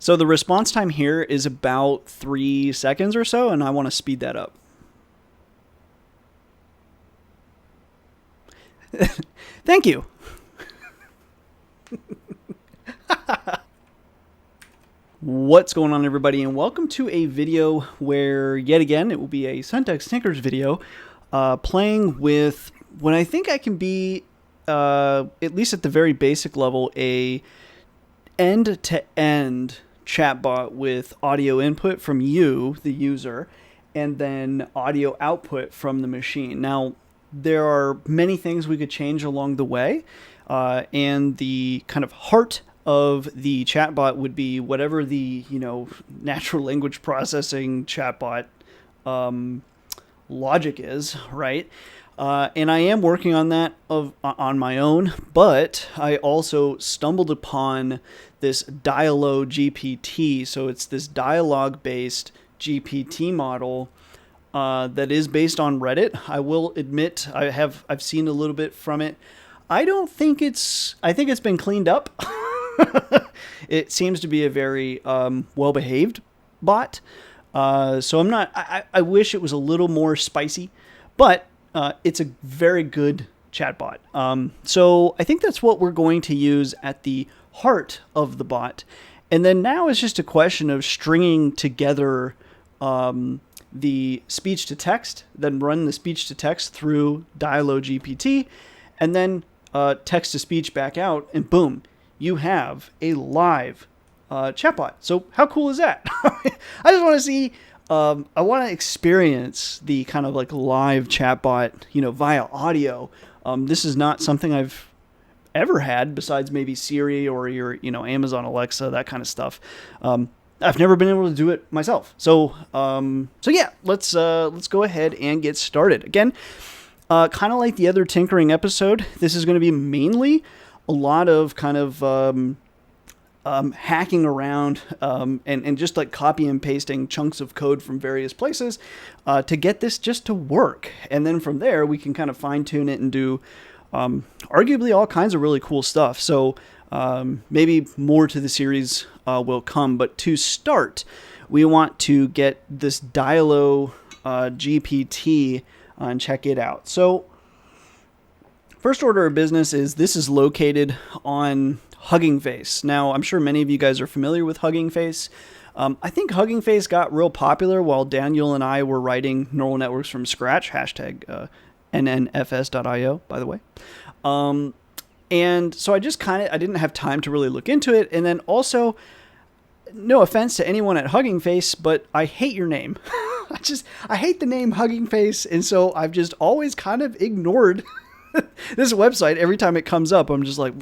So the response time here is about 3 seconds or so, and I want to speed that up. Thank you. What's going on, everybody, and welcome to a video where, yet again, it will be a Syntax Tinkers video, playing with what I think I can be, at least at the very basic level, a end-to-end chatbot with audio input from you, the user, and then audio output from the machine. Now, there are many things we could change along the way, and the kind of heart of the chatbot would be whatever the natural language processing chatbot logic is, right? And I am working on that on my own, but I also stumbled upon this DialoGPT. So it's this dialogue-based GPT model that is based on Reddit. I will admit I've seen a little bit from it. I think it's been cleaned up. It seems to be a very well-behaved bot. So I'm not. I wish it was a little more spicy, but it's a very good chatbot. So I think that's what we're going to use at the heart of the bot. And then now it's just a question of stringing together the speech to text, then run the speech to text through DialoGPT, and then text to speech back out, and boom, you have a live chatbot. So how cool is that? I just want to see, I want to experience the kind of like live chatbot, via audio. This is not something I've ever had besides maybe Siri or your, Amazon Alexa, that kind of stuff. I've never been able to do it myself. So yeah, let's go ahead and get started. Again, kind of like the other tinkering episode, this is going to be mainly a lot of kind of hacking around and just like copy and pasting chunks of code from various places to get this just to work. And then from there, we can kind of fine tune it and do arguably all kinds of really cool stuff. So maybe more to the series will come. But to start, we want to get this DialoGPT and check it out. So first order of business is this is located on Hugging Face. Now, I'm sure many of you guys are familiar with Hugging Face. I think Hugging Face got real popular while Daniel and I were writing neural networks from scratch, hashtag #NNFS.io, by the way. And so I didn't have time to really look into it. And then also, no offense to anyone at Hugging Face, but I hate your name. I hate the name Hugging Face. And so I've just always kind of ignored this website every time it comes up. I'm just like,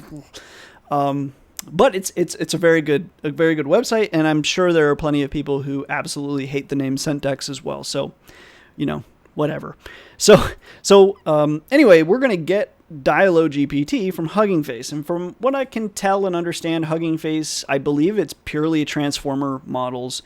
but it's a very good website, and I'm sure there are plenty of people who absolutely hate the name Syntax as well. So, whatever. So anyway, we're gonna get DialoGPT from Hugging Face, and from what I can tell and understand, Hugging Face, I believe it's purely transformer models,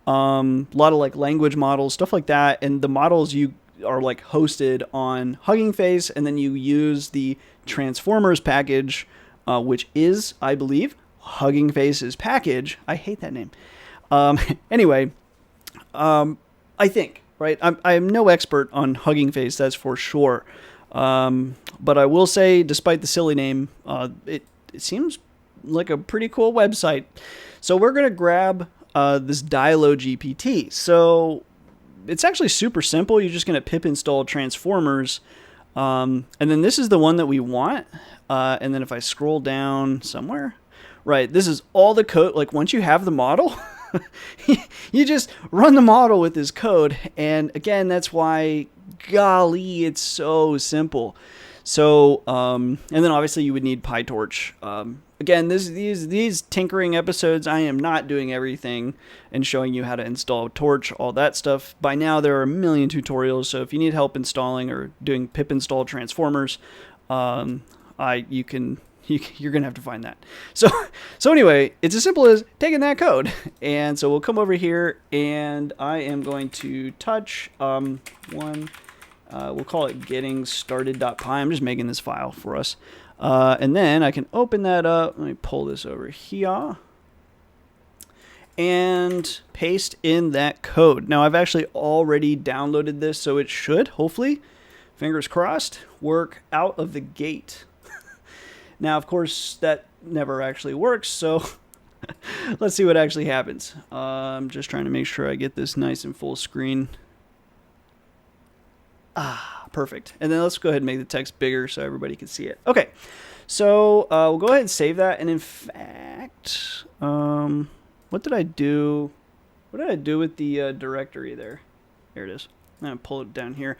a lot of like language models, stuff like that, and the models you are like hosted on Hugging Face, and then you use the transformers package, which is, I believe, Hugging Face's package. I hate that name. Anyway, I think, right? I'm no expert on Hugging Face, that's for sure. But I will say, despite the silly name, it seems like a pretty cool website. So we're going to grab this DialoGPT. So it's actually super simple. You're just going to pip install transformers. And then this is the one that we want. And then if I scroll down somewhere, right, this is all the code. Like once you have the model, you just run the model with this code. And again, that's why, golly, it's so simple. So, and then obviously you would need PyTorch. Again, these tinkering episodes, I am not doing everything and showing you how to install Torch, all that stuff. By now, there are a million tutorials. So if you need help installing or doing pip install transformers, you're gonna have to find that. So anyway, it's as simple as taking that code. And so we'll come over here, and I am going to touch we'll call it getting started.py. I'm just making this file for us. And then I can open that up. Let me pull this over here. and paste in that code. Now, I've actually already downloaded this, so it should, hopefully, fingers crossed, work out of the gate. Now, of course, that never actually works, so let's see what actually happens. I'm just trying to make sure I get this nice and full screen. Perfect. And then let's go ahead and make the text bigger so everybody can see it. Okay, so we'll go ahead and save that. And in fact, what did I do? What did I do with the directory there? There it is. I'm going to pull it down here.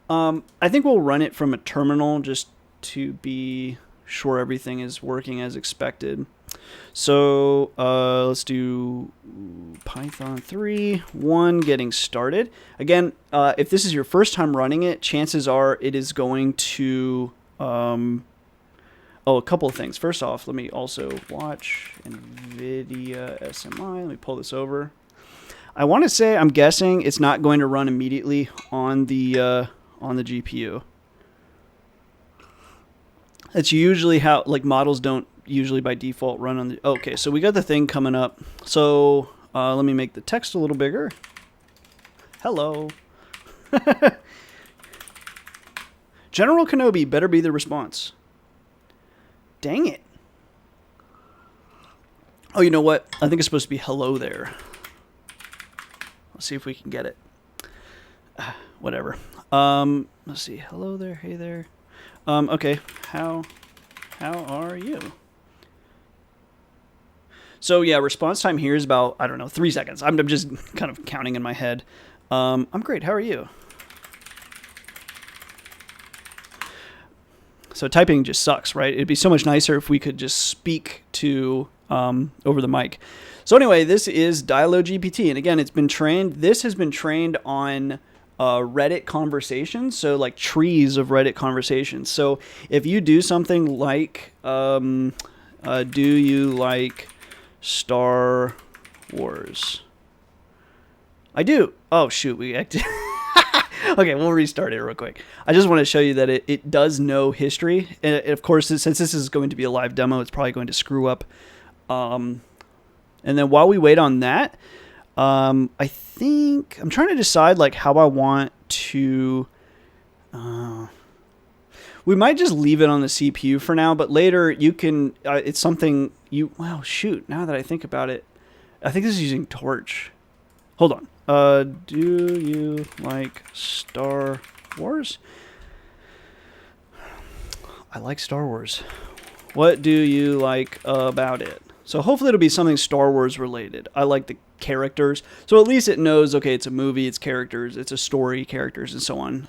I think we'll run it from a terminal just to be sure everything is working as expected. So let's do Python 3.1 getting started. Again, if this is your first time running it, chances are it is going to... a couple of things. First off, let me also watch NVIDIA SMI. Let me pull this over. I want to say, I'm guessing it's not going to run immediately on the GPU. That's usually how, like, models don't usually by default run on the... Okay, so we got the thing coming up. So let me make the text a little bigger. Hello. General Kenobi better be the response. Dang it. Oh, you know what? I think it's supposed to be hello there. Let's see if we can get it. Whatever. Let's see. Hello there. Hey there. Okay. How are you? So yeah, response time here is about, I don't know, 3 seconds. I'm just kind of counting in my head. I'm great. How are you? So typing just sucks, right? It'd be so much nicer if we could just speak to over the mic. So anyway, this is DialoGPT, and again, it's been trained. This has been trained on Reddit conversations, so like trees of Reddit conversations. So if you do something like, do you like Star Wars? I do. Oh shoot, we acted. Okay, we'll restart it real quick. I just want to show you that it does know history. And of course, since this is going to be a live demo, it's probably going to screw up. And then while we wait on that, I think I'm trying to decide like how I want to... we might just leave it on the CPU for now, but later you can... it's something you... Wow, shoot. Now that I think about it, I think this is using Torch. Hold on. Do you like Star Wars? I like Star Wars. What do you like about it? So hopefully it'll be something Star Wars related. I like the characters. So at least it knows, okay, it's a movie, it's characters, it's a story, characters, and so on.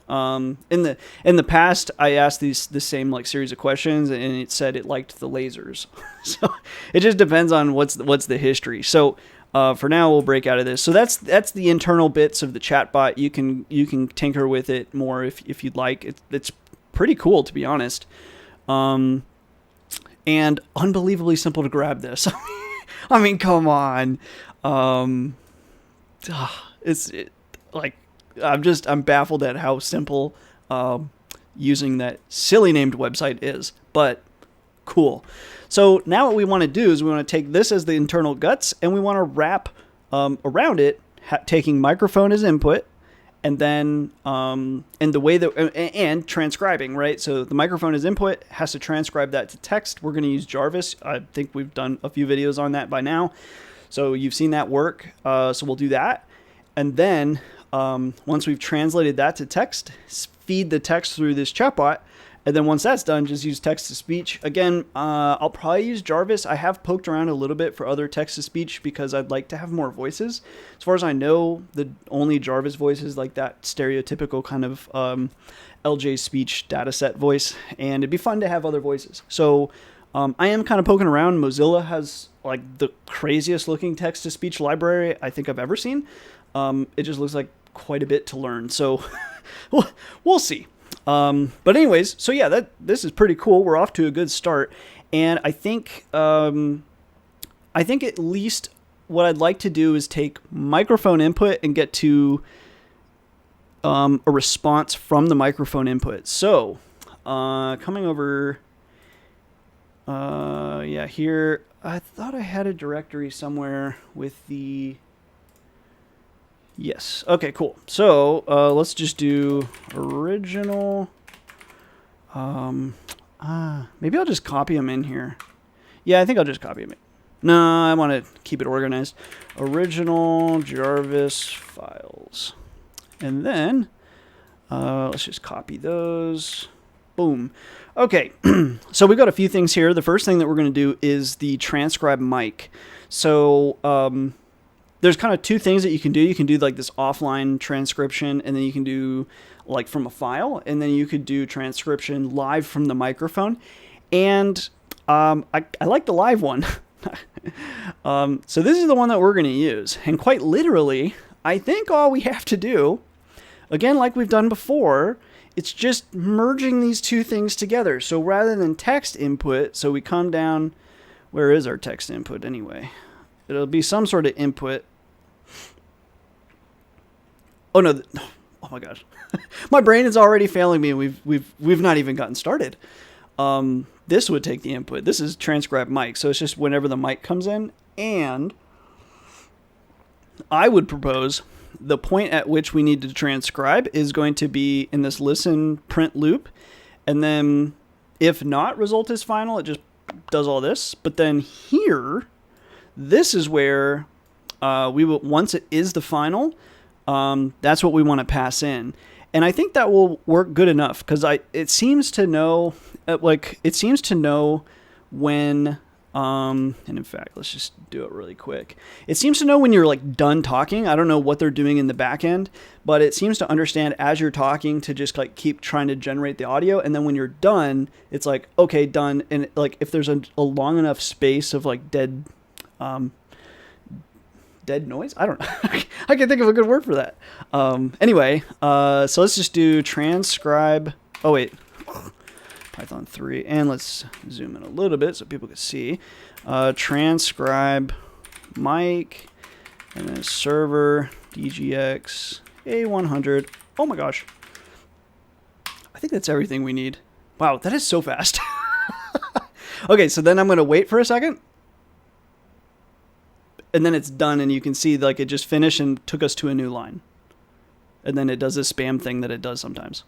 In the past, I asked the same like series of questions, and it said it liked the lasers. So it just depends on what's the history. So for now, we'll break out of this. So that's the internal bits of the chatbot. You can tinker with it more if you'd like. It's pretty cool, to be honest. And unbelievably simple to grab this. I mean, come on. I'm baffled at how simple using that silly named website is, but cool. So now what we want to do is we want to take this as the internal guts, and we want to wrap around it, taking microphone as input, and then and the way that and transcribing, right? So the microphone as input has to transcribe that to text. We're going to use Jarvis. I think we've done a few videos on that by now, so you've seen that work. So we'll do that, and then once we've translated that to text, feed the text through this chatbot. And then once that's done, just use text-to-speech. Again, I'll probably use Jarvis. I have poked around a little bit for other text-to-speech because I'd like to have more voices. As far as I know, the only Jarvis voice is like that stereotypical kind of LJ speech dataset voice. And it'd be fun to have other voices. So I am kind of poking around. Mozilla has like the craziest looking text-to-speech library I think I've ever seen. It just looks like quite a bit to learn. So we'll see. But anyways, so yeah, this is pretty cool. We're off to a good start. And I think at least what I'd like to do is take microphone input and get to, a response from the microphone input. So, coming over, yeah, here, I thought I had a directory somewhere with the... Yes. Okay, cool. So let's just do original. Maybe I'll just copy them in here. Yeah, I think I'll just copy them in. No, I want to keep it organized. Original Jarvis files. And then let's just copy those. Boom. Okay, so we've got a few things here. The first thing that we're going to do is the transcribe mic. So there's kind of two things that you can do. You can do like this offline transcription, and then you can do like from a file, and then you could do transcription live from the microphone. And I like the live one. So this is the one that we're going to use. And quite literally, I think all we have to do, again, like we've done before, it's just merging these two things together. So rather than text input, so we come down, where is our text input anyway? It'll be some sort of input. Oh no, oh my gosh. My brain is already failing me, and we've not even gotten started. This would take the input. This is transcribe mic, so it's just whenever the mic comes in. And I would propose the point at which we need to transcribe is going to be in this listen print loop. And then if not result is final, it just does all this. But then here, this is where we will, once it is the final, that's what we want to pass in. And I think that will work good enough because it seems to know, when, and in fact, let's just do it really quick. It seems to know when you're like done talking. I don't know what they're doing in the back end, but it seems to understand as you're talking to just like keep trying to generate the audio. And then when you're done, it's like, okay, done. And like, if there's a long enough space of like dead noise. I don't know. I can think of a good word for that. Anyway, so let's just do transcribe. Oh, wait. Python 3. And let's zoom in a little bit so people can see. Transcribe mic. And then server DGX A100. Oh my gosh. I think that's everything we need. Wow, that is so fast. Okay, so then I'm going to wait for a second. And then it's done, and you can see like it just finished and took us to a new line. And then it does this spam thing that it does sometimes.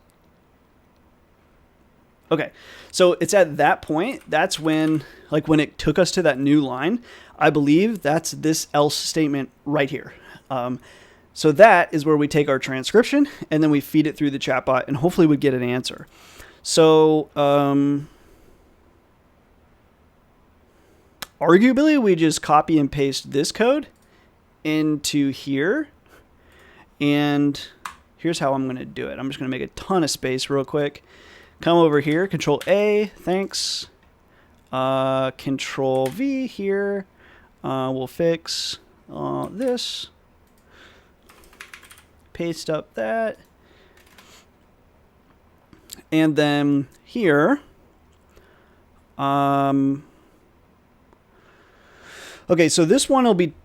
Okay, so it's at that point, that's when it took us to that new line, I believe that's this else statement right here. So that is where we take our transcription, and then we feed it through the chatbot, and hopefully we get an answer. So, arguably, we just copy and paste this code into here. And here's how I'm going to do it. I'm just going to make a ton of space real quick. Come over here, Control A, thanks. Control V here. We'll fix this. Paste up that. And then here, okay, so this one will be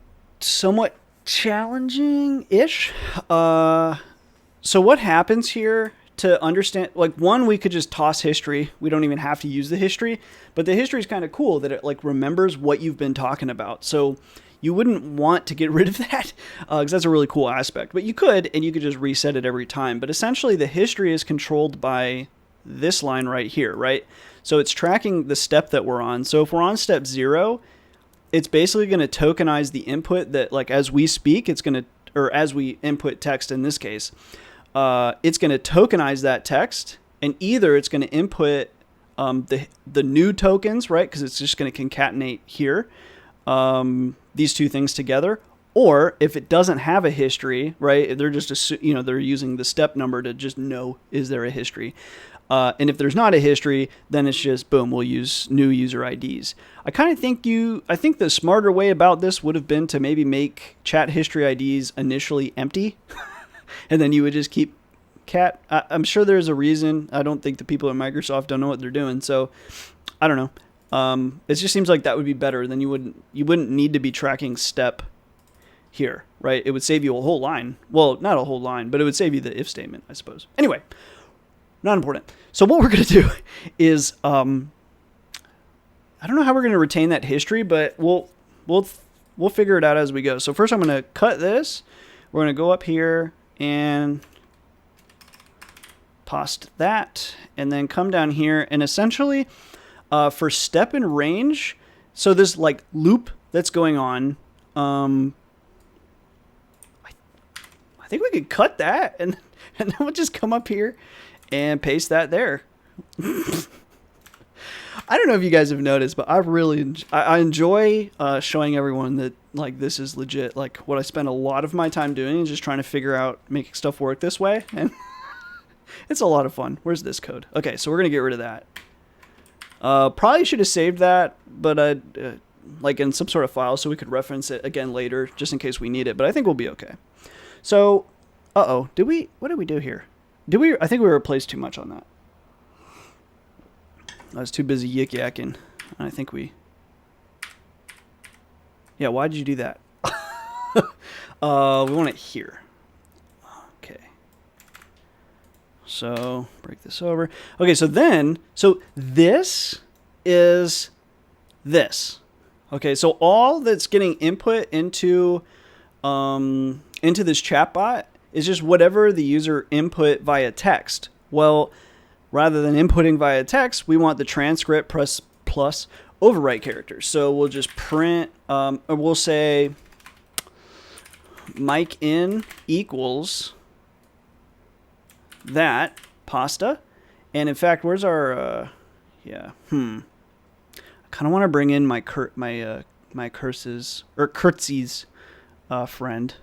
somewhat challenging-ish. So what happens here to understand, like one, we could just toss history. We don't even have to use the history, but the history is kind of cool that it like remembers what you've been talking about. So you wouldn't want to get rid of that because that's a really cool aspect, but you could, and you could just reset it every time. But essentially the history is controlled by this line right here, right? So it's tracking the step that we're on. So if we're on step 0, it's basically going to tokenize the input that like as we speak, it's going to, or as we input text in this case, it's going to tokenize that text, and either it's going to input the new tokens, right? Because it's just going to concatenate here these two things together. Or if it doesn't have a history, right? They're just they're using the step number to just know, is there a history? And if there's not a history, then it's just boom, we'll use new user IDs. I think the smarter way about this would have been to maybe make chat history IDs initially empty. And then you would just keep cat. I'm sure there's a reason. I don't think the people at Microsoft don't know what they're doing. So I don't know. It just seems like that would be better. Then you wouldn't need to be tracking step here, right? It would save you a whole line. Well, not a whole line, but it would save you the if statement, I suppose. Anyway, not important. So what we're going to do is, I don't know how we're going to retain that history, but we'll figure it out as we go. So first I'm going to cut this. We're going to go up here and post that, and then come down here and essentially for step and range, so this like loop that's going on, I think we could cut that and then we'll just come up here and paste that there. I don't know if you guys have noticed, but I enjoy showing everyone that like this is legit. Like what I spend a lot of my time doing is just trying to figure out making stuff work this way, and it's a lot of fun. Where's this code? Okay, so we're gonna get rid of that. Probably should have saved that, but like in some sort of file so we could reference it again later, just in case we need it. But I think we'll be okay. So, what did we do here? I think we replaced too much on that. I was too busy yik-yakking. I think yeah, why did you do that? We want it here. Okay. So, break this over. Okay, so this is this. Okay, so all that's getting input into this chatbot is just whatever the user input via text. Well, rather than inputting via text, we want the transcript plus overwrite characters. So we'll just print, or we'll say mic in equals that pasta. And in fact, where's our, I kind of want to bring in my curses, or curtsies friend.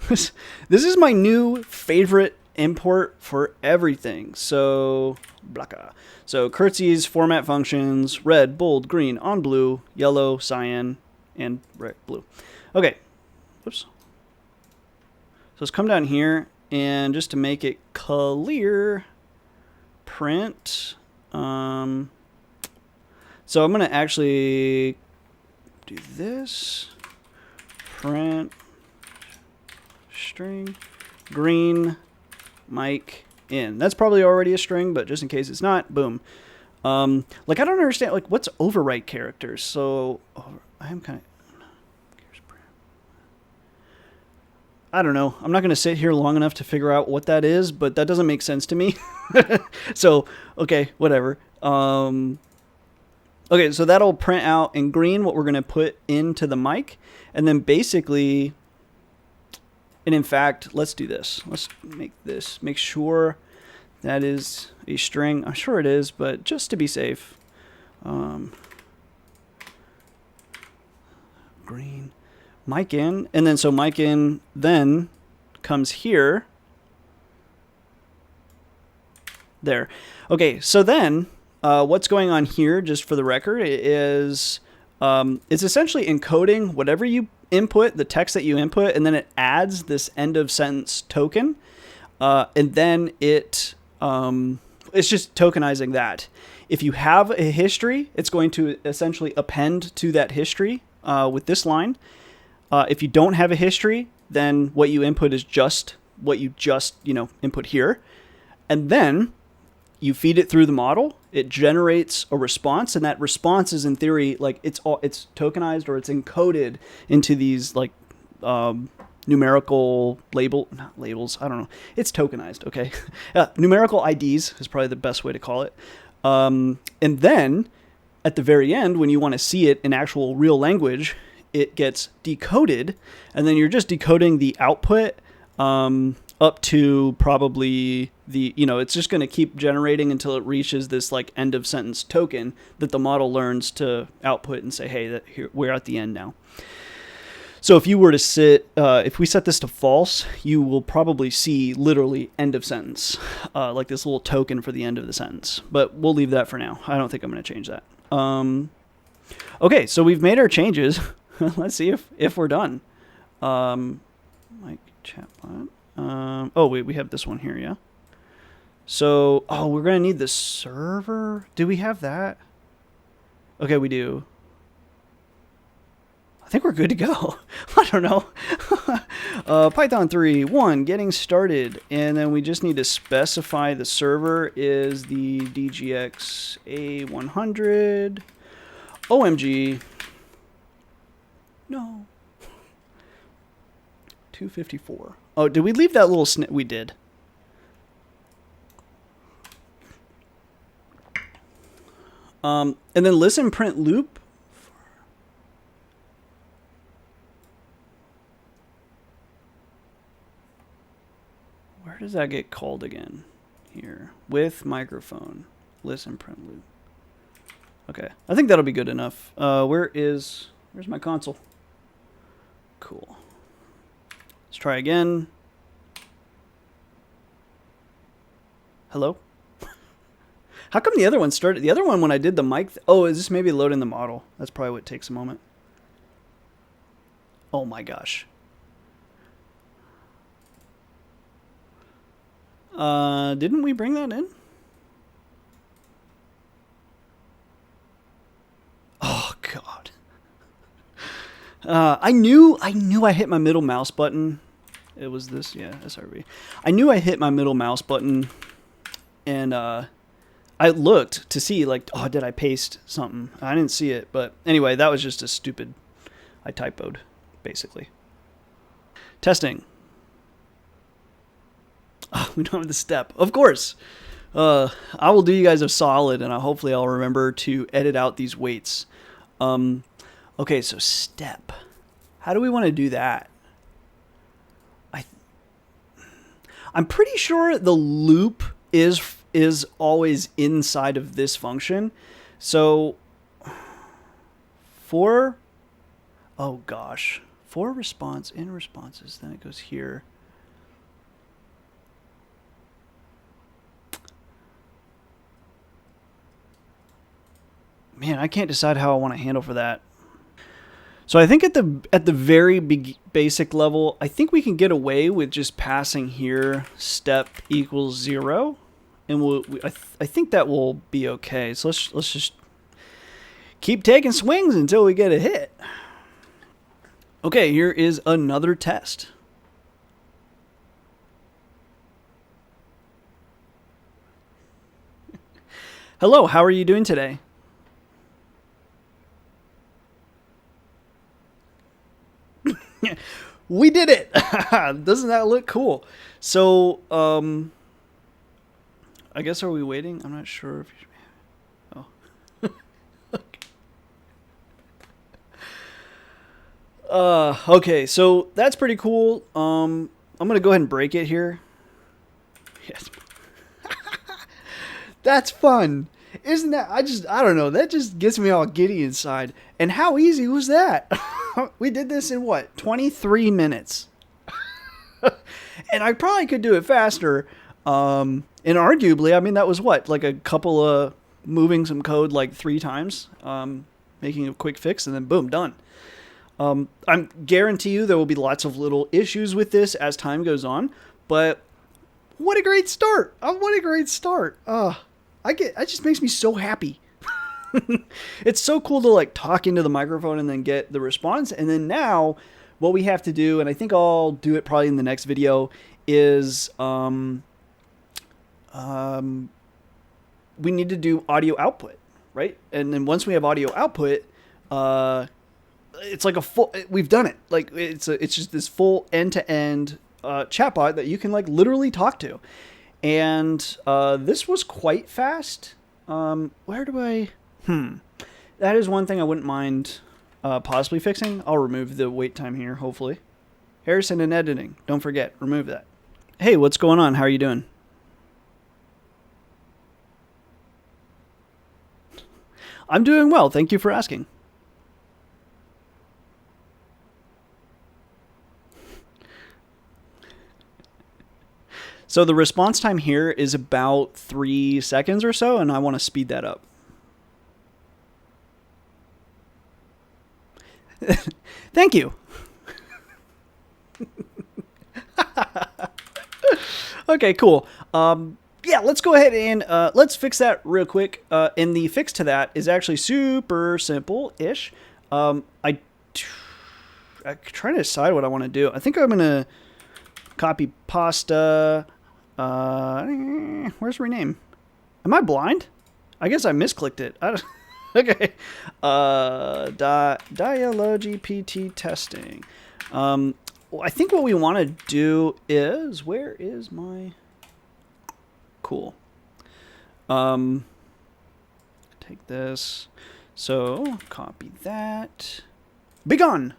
This is my new favorite import for everything. So curtsies, format functions, red, bold, green, on blue, yellow, cyan, and red, blue. Okay. Whoops. So let's come down here, and just to make it clear, print. So I'm going to actually do this. Print string green mic in. That's probably already a string, but just in case it's not, boom. Like I don't understand, like what's overwrite characters? So I am kind of, I don't know. I'm not going to sit here long enough to figure out what that is, but that doesn't make sense to me. So, okay, whatever. Okay, so that'll print out in green what we're going to put into the mic. And then basically, and in fact, let's do this. Let's make sure that is a string. I'm sure it is, but just to be safe. Green. Mic in, and then so mic in then comes here. There. Okay, so then what's going on here, just for the record, is it's essentially encoding whatever you input, the text that you input, and then it adds this end of sentence token, and then it's just tokenizing that. If you have a history, it's going to essentially append to that history with this line. If you don't have a history, then what you input is just what you just, input here. And then you feed it through the model, it generates a response, and that response is in theory, like it's tokenized, or it's encoded into these like numerical not labels, I don't know. It's tokenized, okay? Numerical IDs is probably the best way to call it. And then at the very end, when you want to see it in actual real language, it gets decoded, and then you're just decoding the output up to probably it's just going to keep generating until it reaches this like end of sentence token that the model learns to output and say, hey, we're at the end now. So if you were to if we set this to false, you will probably see literally end of sentence, like this little token for the end of the sentence. But we'll leave that for now. I don't think I'm going to change that. Okay, so we've made our changes. Let's see if we're done. Like chatbot. Wait, we have this one here, yeah? So, we're going to need the server. Do we have that? Okay, we do. think we're good to go. I don't know. Python 3.1, getting started. And then we just need to specify the server is the DGX A100. OMG. No. 254. Oh, did we leave that little snip? We did. And then listen print loop. Where does that get called again? Here. With microphone. Listen print loop. Okay. I think that'll be good enough. Where's my console? Cool. Let's try again. Hello? How come the other one started? The other one, when I did the mic... oh, is this maybe loading the model? That's probably what takes a moment. Oh my gosh. Didn't we bring that in? Oh God. I knew I hit my middle mouse button. It was this, yeah, SRV. I knew I hit my middle mouse button, and I looked to see, like, oh, did I paste something? I didn't see it, but anyway, that was just a stupid... I typoed, basically. Testing. Oh, we don't have the step. Of course. I will do you guys a solid, and hopefully I'll remember to edit out these weights. Okay, so step. How do we want to do that? I'm pretty sure the loop is always inside of this function. So for, oh gosh, for response, in responses, then it goes here. Man, I can't decide how I want to handle for that. So I think at the very basic level, I think we can get away with just passing here step equals 0, and I think that will be okay. So let's just keep taking swings until we get a hit. Okay, here is another test. Hello, how are you doing today? We did it. Doesn't that look cool? So, I guess, are we waiting? I'm not sure if you... oh. Okay, so that's pretty cool. I'm going to go ahead and break it here. Yes. That's fun. Isn't that... I don't know. That just gets me all giddy inside. And how easy was that? We did this in what? 23 minutes. And I probably could do it faster. And arguably, I mean, that was what? Like a couple of moving some code like 3 times, making a quick fix, and then boom, done. I guarantee you there will be lots of little issues with this as time goes on, but what a great start. What a great start. It just makes me so happy. It's so cool to like talk into the microphone and then get the response. And then now what we have to do, and I think I'll do it probably in the next video, is we need to do audio output, right? And then once we have audio output, it's like a full, we've done it. Like it's just this full end-to-end chatbot that you can like literally talk to. And this was quite fast. Where do I... That is one thing I wouldn't mind possibly fixing. I'll remove the wait time here, hopefully. Harrison and editing. Don't forget, remove that. Hey, what's going on? How are you doing? I'm doing well. Thank you for asking. So the response time here is about 3 seconds or so, and I want to speed that up. Thank you. Okay, cool. Yeah, let's go ahead and let's fix that real quick. And the fix to that is actually super simple-ish. trying to decide what I want to do. I think I'm going to copy pasta. Where's rename? Am I blind? I guess I misclicked it. Okay. DialoGPT testing. Well, I think what we want to do is, where is my... Cool. Take this. So, copy that. Begone!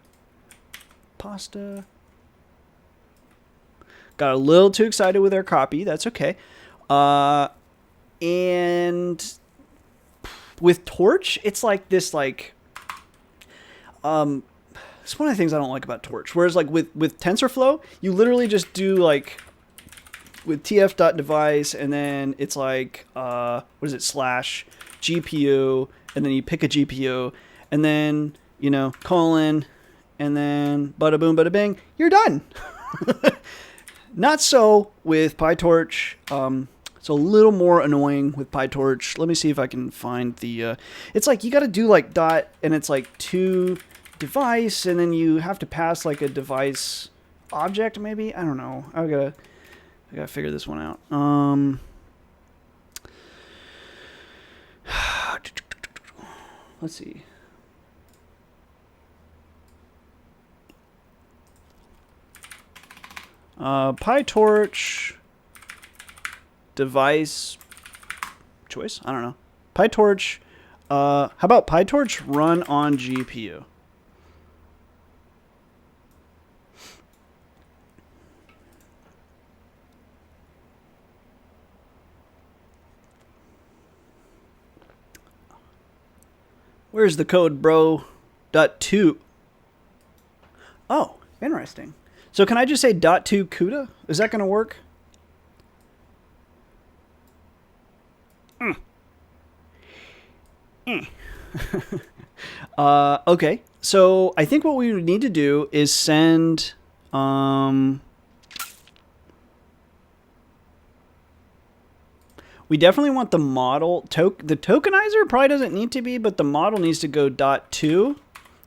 Pasta. Got a little too excited with our copy. That's okay. And with Torch, it's like this, like... it's one of the things I don't like about Torch. Whereas, like, with TensorFlow, you literally just do, like... With tf.device, and then it's like, what is it, slash GPU, and then you pick a GPU, and then, you know, colon, and then bada boom, bada bing, you're done. Not so with PyTorch. It's a little more annoying with PyTorch. Let me see if I can find the, it's like you got to do like dot, and it's like to device, and then you have to pass like a device object, maybe? I don't know. I gotta figure this one out. Let's see. PyTorch device choice. I don't know. PyTorch. How about PyTorch run on GPU? Where's the code, bro? .2. Oh, interesting. So can I just say .2 CUDA? Is that going to work? Okay. So I think what we would need to do is send... we definitely want the model... the tokenizer probably doesn't need to be, but the model needs to go .2.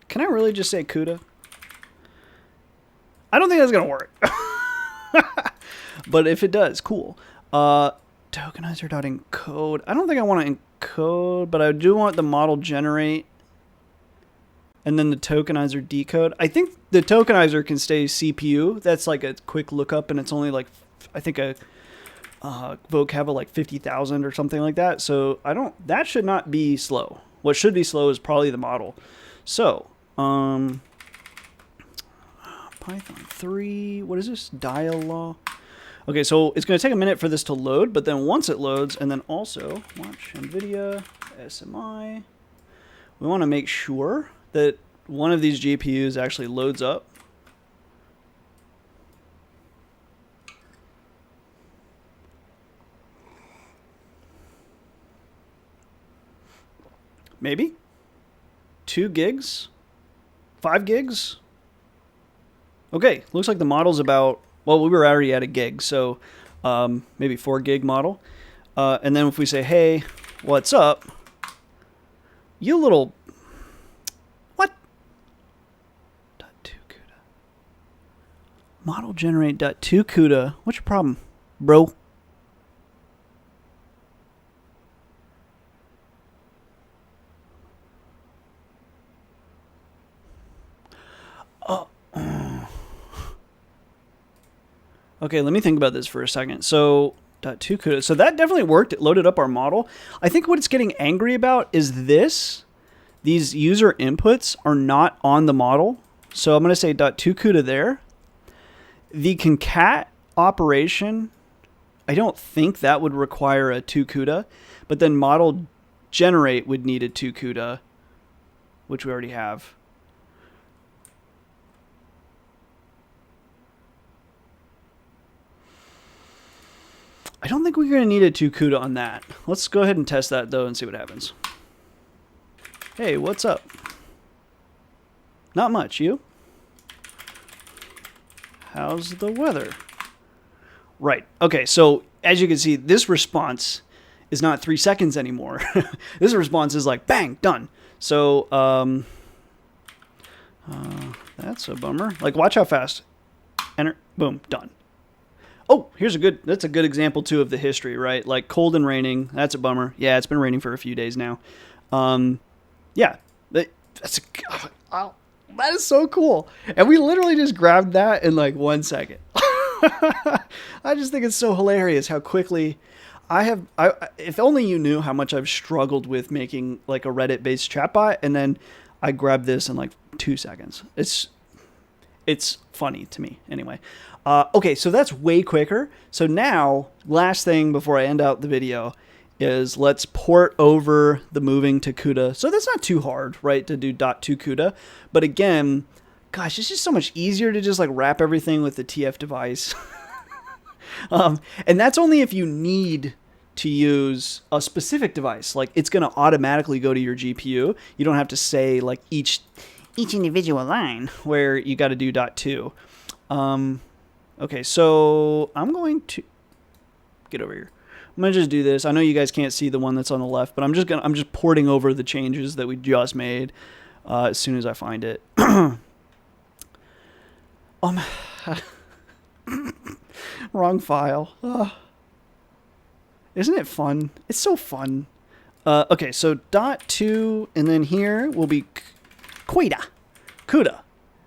Can I really just say CUDA? I don't think that's going to work. But if it does, cool. Tokenizer.encode. I don't think I want to encode, but I do want the model generate. And then the tokenizer decode. I think the tokenizer can stay CPU. That's like a quick lookup, and it's only like, I think a vocab of like 50,000 or something like that. So that should not be slow. What should be slow is probably the model. So, Python 3, what is this? Dialog. Okay, so it's going to take a minute for this to load, but then once it loads, and then also watch NVIDIA, SMI, we want to make sure that one of these GPUs actually loads up. Maybe 2 gigs, 5 gigs. Okay, looks like the model's about, well, we were already at a gig, so maybe 4 gig model. And then if we say, hey, what's up? You little, what? .2 CUDA. Model generate .2 CUDA. What's your problem, bro? Okay, let me think about this for a second. So, .2 CUDA. So that definitely worked. It loaded up our model. I think what it's getting angry about is this. These user inputs are not on the model. So I'm going to say .2 CUDA there. The concat operation, I don't think that would require a 2 CUDA. But then model generate would need a 2 CUDA, which we already have. I don't think we're going to need a 2 CUDA on that. Let's go ahead and test that, though, and see what happens. Hey, what's up? Not much. You? How's the weather? Right. Okay, so as you can see, this response is not 3 seconds anymore. This response is like, bang, done. So, That's a bummer. Like, watch how fast. Enter. Boom. Done. Oh, that's a good example too of the history, right? Like cold and raining. That's a bummer. Yeah, it's been raining for a few days now. Yeah, that is so cool. And we literally just grabbed that in like 1 second. I just think it's so hilarious how quickly if only you knew how much I've struggled with making like a Reddit-based chatbot, and then I grabbed this in like 2 seconds. It's funny to me anyway. Okay, so that's way quicker. So now, last thing before I end out the video is let's port over the moving to CUDA. So that's not too hard, right, to do .2 CUDA. But again, gosh, it's just so much easier to just like wrap everything with the TF device. And that's only if you need to use a specific device. Like it's going to automatically go to your GPU. You don't have to say like each individual line where you got to do .2. Okay, so I'm going to get over here. I'm gonna just do this. I know you guys can't see the one that's on the left, but I'm just porting over the changes that we just made as soon as I find it. Wrong file. Isn't it fun? It's so fun. Okay, so .2, and then here will be CUDA.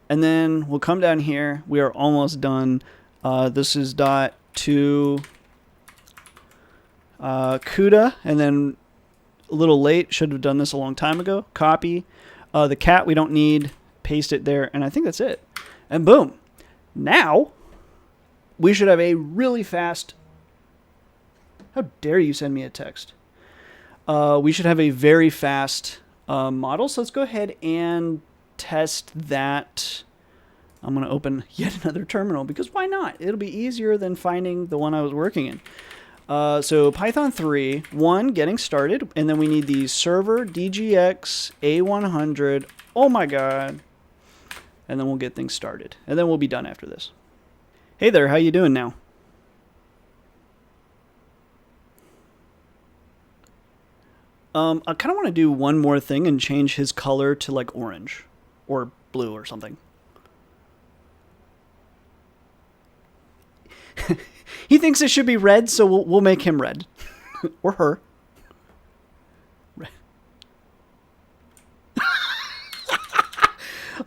And then we'll come down here. We are almost done. This is .2 CUDA, and then a little late. Should have done this a long time ago. Copy. The cat we don't need. Paste it there, and I think that's it. And boom. Now we should have a really fast. How dare you send me a text? We should have a very fast model. So let's go ahead and test that. I'm going to open yet another terminal because why not? It'll be easier than finding the one I was working in. So Python 3, getting started, and then we need the server DGX A100. Oh my god. And then we'll get things started. And then we'll be done after this. Hey there, how you doing now? I kind of want to do one more thing and change his color to like orange or blue or something. He thinks it should be red, so we'll make him red. Or her. Red.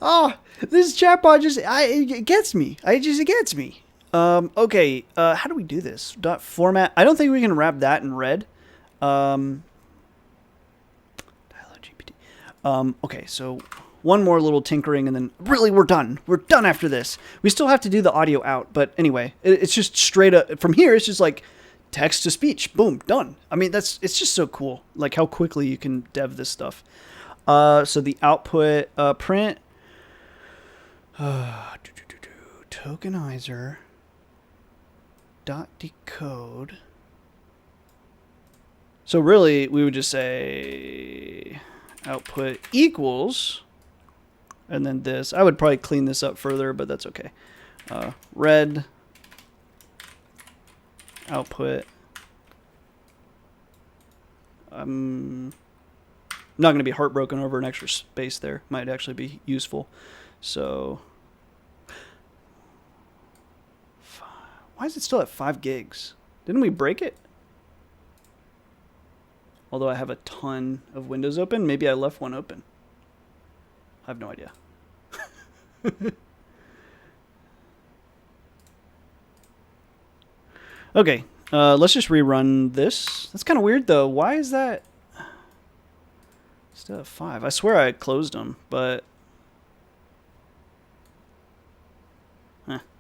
Oh, this chatbot it gets me. It gets me. Okay, how do we do this? .format. I don't think we can wrap that in red. DialoGPT. Okay, so one more little tinkering, and then really we're done. We're done after this. We still have to do the audio out, but anyway, it's just straight up from here. It's just like text to speech. Boom, done. I mean, it's just so cool, like how quickly you can dev this stuff. So the output print tokenizer .decode. So really, we would just say output equals. And then this, I would probably clean this up further, but that's okay. Red output. I'm not going to be heartbroken over an extra space there. Might actually be useful. So, why is it still at 5 gigs? Didn't we break it? Although I have a ton of windows open, maybe I left one open. I have no idea. Okay, let's just rerun this. That's kind of weird, though. Why is that still at 5? I swear I closed them, but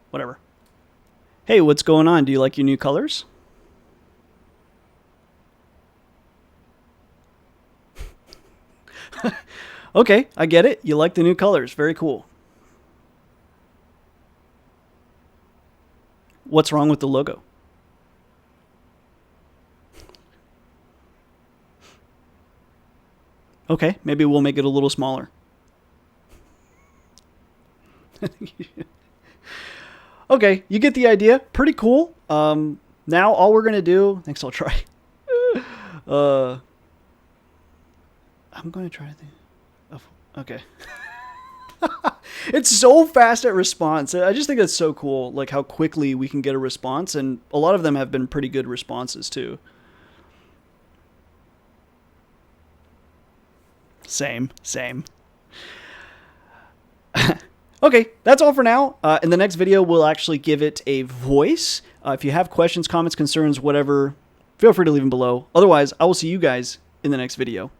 whatever. Hey, what's going on? Do you like your new colors? Okay, I get it. You like the new colors. Very cool. What's wrong with the logo? Okay, maybe we'll make it a little smaller. Okay, you get the idea. Pretty cool. Now all we're going to do... Thanks, I'll try. I'm going to try the... Okay. It's so fast at response. I just think that's so cool, like how quickly we can get a response, and a lot of them have been pretty good responses too. Same. Okay, that's all for now. In the next video, we'll actually give it a voice. If you have questions, comments, concerns, whatever, feel free to leave them below. Otherwise, I will see you guys in the next video.